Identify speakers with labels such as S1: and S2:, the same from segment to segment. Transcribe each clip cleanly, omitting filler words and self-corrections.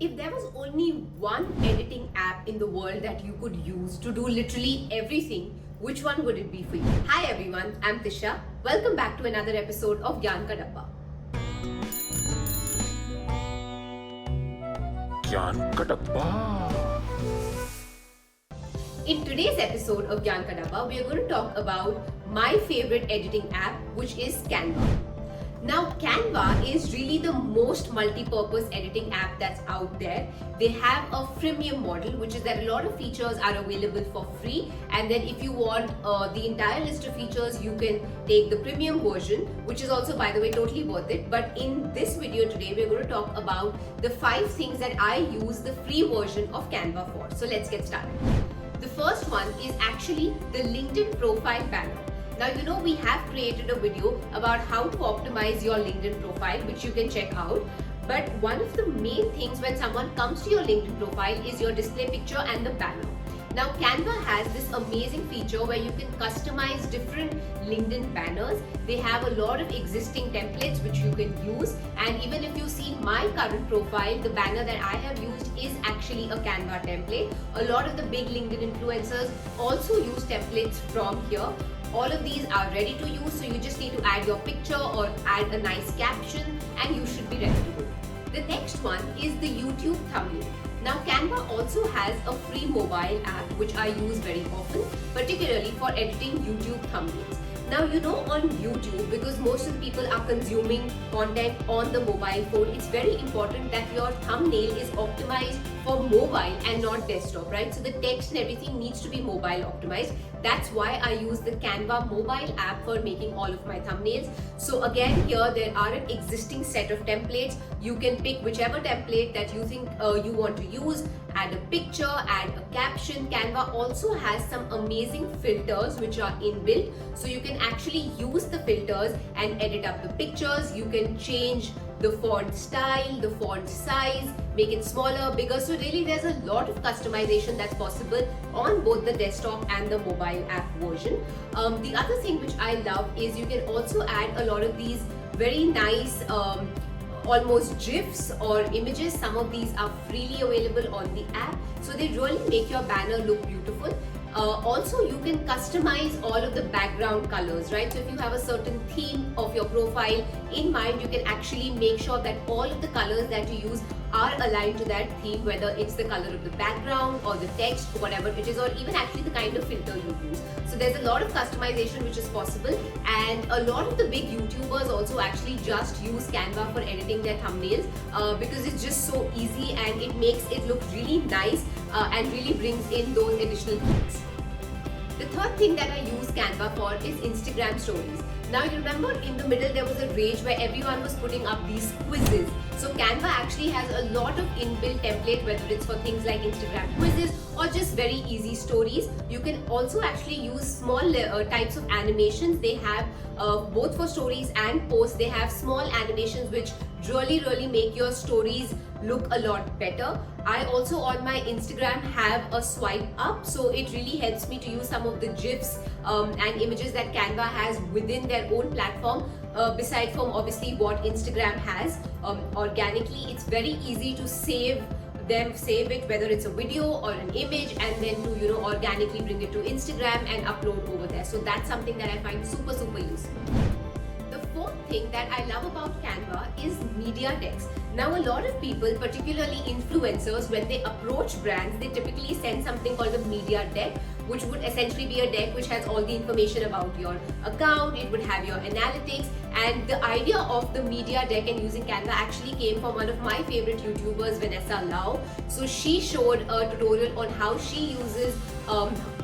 S1: If there was only one editing app in the world that you could use to do literally everything, which one would it be for you? Hi everyone, I'm Tisha. Welcome back to another episode of Gyan Ka Dabba.
S2: ज्ञान का डब्बा।
S1: In today's episode of Gyan Ka Dabba, we are going to talk about my favorite editing app, which is Canva. Now, Canva is really the most multi-purpose editing app that's out there. They have a freemium model, which is that a lot of features are available for free. And then if you want the entire list of features, you can take the premium version, which is also, by the way, totally worth it. But in this video today, we're going to talk about the 5 things that I use the free version of Canva for. So let's get started. The first one is actually the LinkedIn profile banner. Now, you know, we have created a video about how to optimize your LinkedIn profile, which you can check out. But one of the main things when someone comes to your LinkedIn profile is your display picture and the banner. Now, Canva has this amazing feature where you can customize different LinkedIn banners. They have a lot of existing templates which you can use. And even if you see my current profile, the banner that I have used is actually a Canva template. A lot of the big LinkedIn influencers also use templates from here. All of these are ready to use, so you just need to add your picture or add a nice caption and you should be ready to go. The next one is the YouTube thumbnail. Now, Canva also has a free mobile app which I use very often, particularly for editing YouTube thumbnails. Now, you know, on YouTube, because most of the people are consuming content on the mobile phone, it's very important that your thumbnail is optimized for mobile and not desktop, right? So the text and everything needs to be mobile optimized. That's why I use the Canva mobile app for making all of my thumbnails. So again, here there are an existing set of templates. You can pick whichever template that you think you want to use, add a picture, add a caption. Canva also has some amazing filters which are inbuilt. So you can actually use the filters and edit up the pictures. You can change the font style, the font size, make it smaller, bigger. So really there's a lot of customization that's possible on both the desktop and the mobile app version. The other thing which I love is you can also add a lot of these very nice almost GIFs or images. Some of these are freely available on the app. So they really make your banner look beautiful. Also, you can customize all of the background colors, right? So if you have a certain theme of your profile in mind, you can actually make sure that all of the colors that you use are aligned to that theme, whether it's the color of the background or the text, whatever it is, or even actually the kind of filter you use. So there's a lot of customization which is possible, and a lot of the big YouTubers also actually just use Canva for editing their thumbnails because it's just so easy and it makes it look really nice and really brings in those additional things. The third thing that I use Canva for is Instagram stories. Now, you remember in the middle there was a rage where everyone was putting up these quizzes. So Canva actually has a lot of inbuilt template, whether it's for things like Instagram quizzes or just very easy stories. You can also actually use small types of animations. They have both for stories and posts. They have small animations which really make your stories look a lot better. I also on my Instagram have a swipe up, so it really helps me to use some of the GIFs and images that Canva has within their own platform. Beside from obviously what Instagram has organically, it's very easy to save it, whether it's a video or an image, and then to organically bring it to Instagram and upload over there. So that's something that I find super useful. The fourth thing that I love about Canva is media decks. Now, a lot of people, particularly influencers, when they approach brands, they typically send something called a media deck, which would essentially be a deck which has all the information about your account. It would have your analytics, and the idea of the media deck and using Canva actually came from one of my favorite YouTubers, Vanessa Lau. So she showed a tutorial on how she uses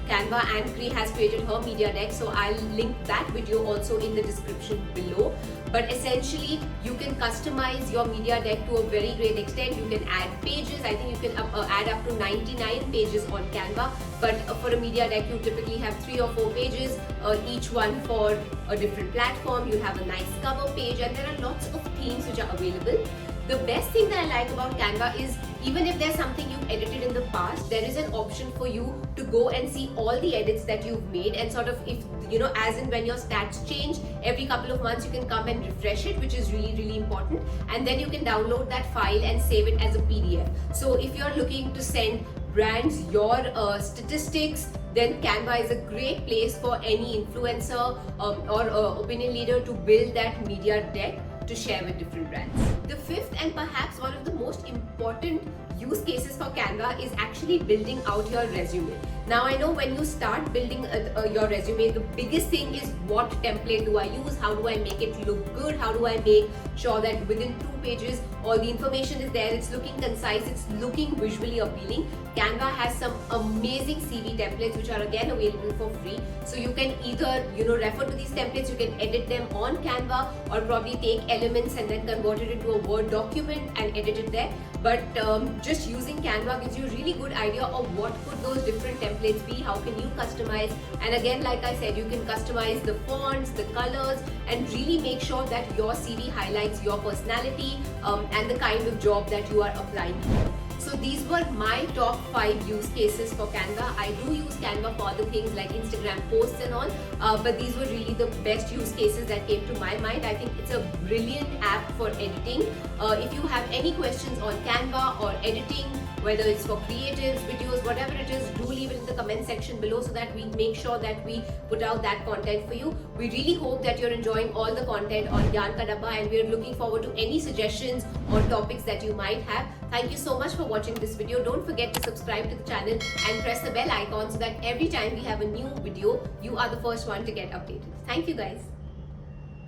S1: Canva and has created her media deck. So I'll link that video also in the description below. But essentially, you can customize your media deck to a very great extent. You can add pages. I think you can add up to 99 pages on Canva. But for a media deck, you typically have 3 or 4 pages, each one for a different platform. You have a nice cover page, and there are lots of themes which are available. The best thing that I like about Canva is even if there's something you've edited in the past, there is an option for you to go and see all the edits that you've made, and sort of, if as in when your stats change every couple of months, you can come and refresh it, which is really important, and then you can download that file and save it as a PDF. if you're looking to send brands your statistics, then Canva is a great place for any influencer or opinion leader to build that media deck to share with different brands. The fifth and perhaps one of the most important use cases for Canva is actually building out your resume. Now I know when you start building your resume, the biggest thing is what template do I use, how do I make it look good, how do I make sure that within 2 pages all the information is there, it's looking concise, it's looking visually appealing. Canva has some amazing CV templates which are again available for free. So you can either refer to these templates, you can edit them on Canva, or probably take elements and then convert it into a Word document and edit it there. But just using Canva gives you a really good idea of what could those different templates be, how can you customize, and again, like I said, you can customize the fonts, the colors, and really make sure that your CV highlights your personality and the kind of job that you are applying for. So these were my top 5 use cases for Canva. I do use Canva for other things like Instagram posts and all, but these were really the best use cases that came to my mind. I think it's a brilliant app for editing. If you have any questions on Canva or editing, whether it's for creatives, videos, whatever it is, do leave it in the comment section below so that we make sure that we put out that content for you. We really hope that you're enjoying all the content on Gyan Ka Dabba, and we're looking forward to any suggestions or topics that you might have. Thank you so much for watching this video. Don't forget to subscribe to the channel and press the bell icon so that every time we have a new video, you are the first one to get updated. Thank you guys.